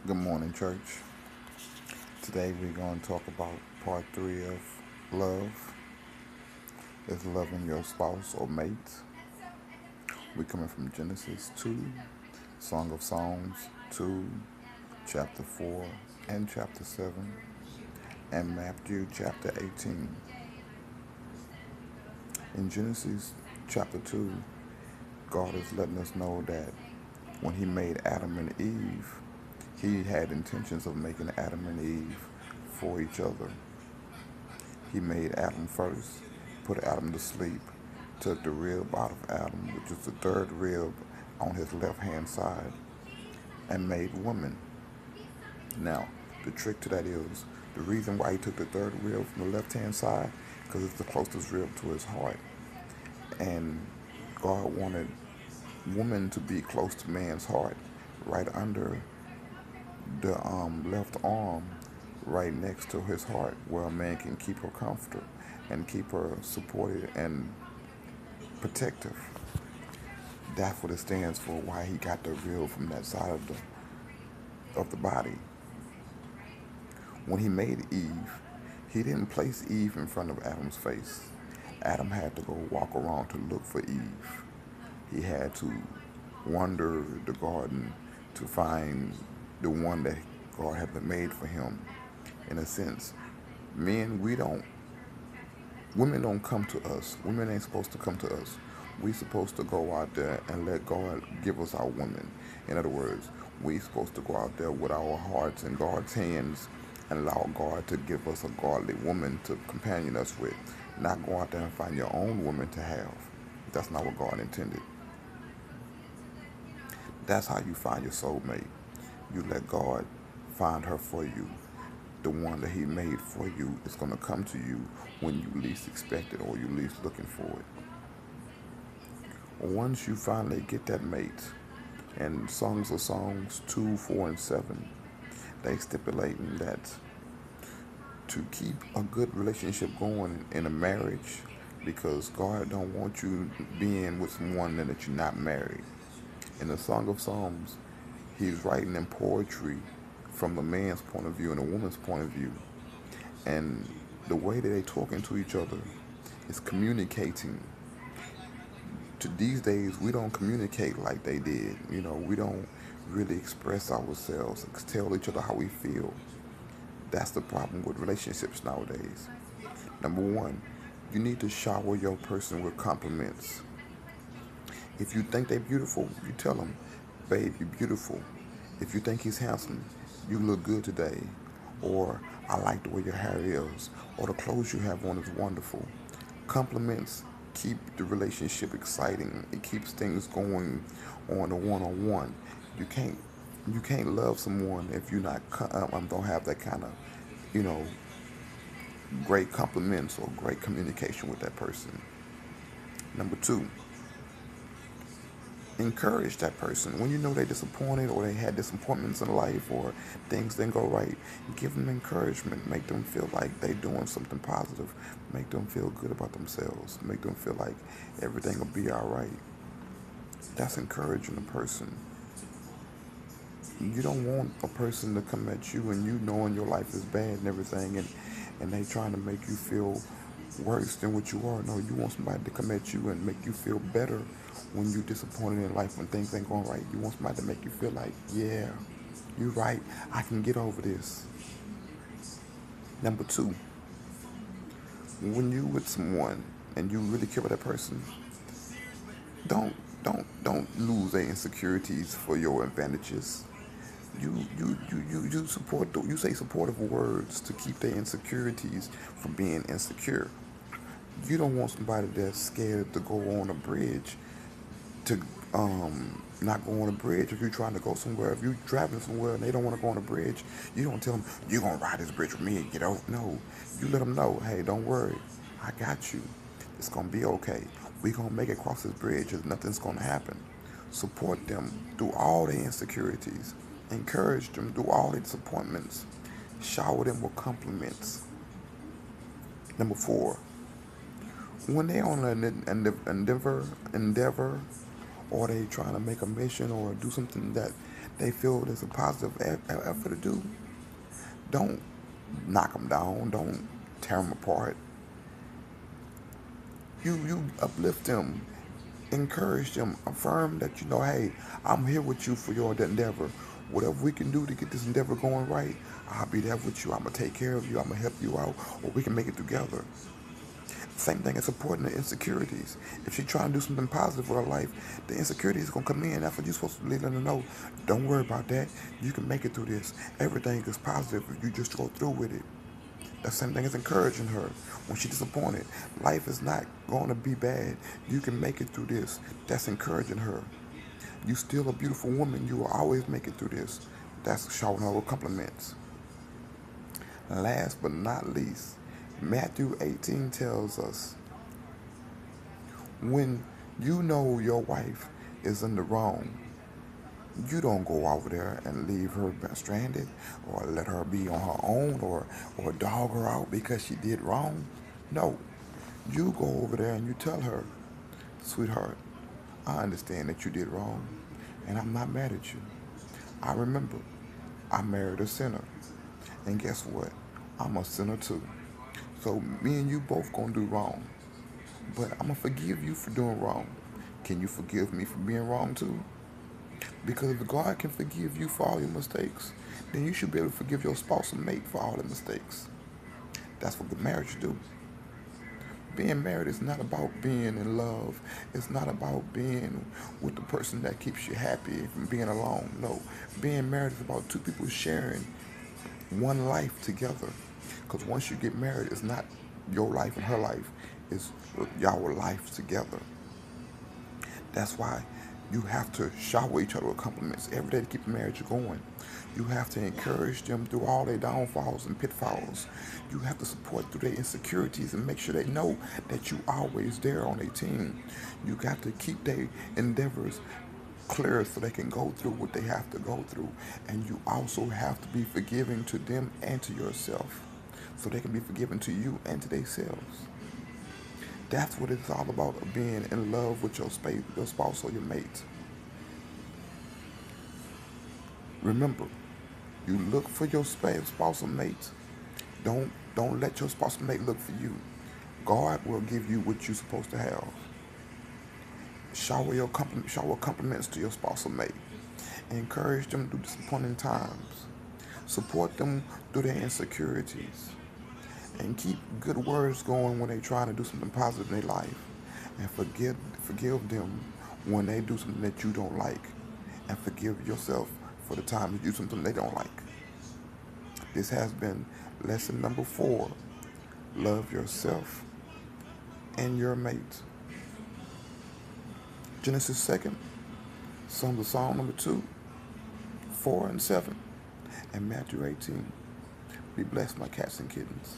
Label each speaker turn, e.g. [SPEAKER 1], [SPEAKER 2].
[SPEAKER 1] Good morning, church. Today we're going to talk about part three of love. Is loving your spouse or mate. We're coming from Genesis 2, Song of Songs 2, chapter 4 and chapter 7, and Matthew chapter 18. In Genesis chapter 2, God is letting us know that when He made Adam and Eve, He had intentions of making Adam and Eve for each other. He made Adam first, put Adam to sleep, took the rib out of Adam, which is the third rib on his left hand side, and made woman. Now, the trick to that is the reason why he took the third rib from the left hand side, because it's the closest rib to his heart. And God wanted woman to be close to man's heart, right under the left arm, right next to his heart, where a man can keep her comforted and keep her supported and protective. That's what it stands for. Why he got the rib from that side of the body. When he made Eve, he didn't place Eve in front of Adam's face. Adam had to go walk around to look for Eve. He had to wander the garden to find the one that God had made for him. In a sense, men, women don't come to us. Women ain't supposed to come to us. We supposed to go out there and let God give us our women. In other words, we supposed to go out there with our hearts in God's hands and allow God to give us a godly woman to companion us with. Not go out there and find your own woman to have. That's not what God intended. That's how you find your soulmate. You let God find her for you. The one that He made for you is going to come to you when you least expect it or you least looking for it. Once you finally get that mate, and Songs of Songs 2, 4, and 7, they stipulating that to keep a good relationship going in a marriage, because God don't want you being with someone that you're not married. In the Song of Psalms, He's writing in poetry from a man's point of view and a woman's point of view. And the way that they talking to each other is communicating. To these days, we don't communicate like they did. We don't really express ourselves, tell each other how we feel. That's the problem with relationships nowadays. Number one, you need to shower your person with compliments. If you think they're beautiful, you tell them, babe, you're beautiful. If you think he's handsome, you look good today. Or, I like the way your hair is. Or, the clothes you have on is wonderful. Compliments keep the relationship exciting. It keeps things going on a one-on-one. You can't you can't love someone if you not don't have that kind of, you know, great compliments or great communication with that person. Number two, encourage that person. When you know they're disappointed or they had disappointments in life or things didn't go right, give them encouragement. Make them feel like they're doing something positive. Make them feel good about themselves. Make them feel like everything will be all right. That's encouraging a person. You don't want a person to come at you and you knowing your life is bad and everything, and they trying to make you feel worse than what you are. No, you want somebody to come at you and make you feel better when you're disappointed in life, when things ain't going right. You want somebody to make you feel like, yeah, you're right, I can get over this. Number two, when you with someone and you really care about that person, don't don't lose their insecurities for your advantages. You support you say supportive words to keep their insecurities from being insecure. You don't want somebody that's scared to go on a bridge to not go on a bridge. If you're trying to go somewhere, if you're driving somewhere and they don't want to go on a bridge, you don't tell them you're gonna ride this bridge with me and get over. No, you let them know, hey, don't worry, I got you. It's gonna be okay. We gonna make it across this bridge. And nothing's gonna happen. Support them through all their insecurities. Encourage them through all their disappointments. Shower them with compliments. Number four, when they on an endeavor, or they trying to make a mission or do something that they feel there's a positive effort to do, don't knock them down. Don't tear them apart. You uplift them, encourage them, affirm that hey, I'm here with you for your endeavor. Whatever we can do to get this endeavor going right, I'll be there with you. I'm gonna take care of you. I'm gonna help you out, or we can make it together. Same thing is supporting the insecurities. If she's trying to do something positive for her life, the insecurities is gonna come in. That's what you're supposed to let her know. Don't worry about that. You can make it through this. Everything is positive if you just go through with it. The same thing as encouraging her when she's disappointed. Life is not going to be bad. You can make it through this. That's encouraging her. You still a beautiful woman. You will always make it through this. That's showing her with compliments. Last but not least, Matthew 18 tells us, when you know your wife is in the wrong, you don't go over there and leave her stranded or let her be on her own or dog her out because she did wrong. No, you go over there and you tell her, sweetheart, I understand that you did wrong and I'm not mad at you. I remember I married a sinner, and guess what? I'm a sinner too. So me and you both gonna do wrong, but I'm gonna forgive you for doing wrong. Can you forgive me for being wrong too? Because if God can forgive you for all your mistakes, then you should be able to forgive your spouse and mate for all their mistakes. That's what good marriage do. Being married is not about being in love. It's not about being with the person that keeps you happy from being alone. No, being married is about two people sharing one life together. Because once you get married, it's not your life and her life. It's y'all life together. That's why you have to shower each other with compliments every day to keep the marriage going. You have to encourage them through all their downfalls and pitfalls. You have to support through their insecurities and make sure they know that you always there on their team. You got to keep their endeavors clear so they can go through what they have to go through. And you also have to be forgiving to them and to yourself so they can be forgiven to you and to themselves. That's what it's all about, being in love with your spouse or your mate. Remember, you look for your spouse or mate. Don't let your spouse or mate look for you. God will give you what you're supposed to have. Shower compliments to your spouse or mate. Encourage them through disappointing times. Support them through their insecurities. And keep good words going when they're trying to do something positive in their life. And forgive them when they do something that you don't like. And forgive yourself for the time you do something they don't like. This has been lesson number 4. Love yourself and your mate. Genesis 2nd, Song of Song number 2, 4 and 7, and Matthew 18. Be blessed, my cats and kittens.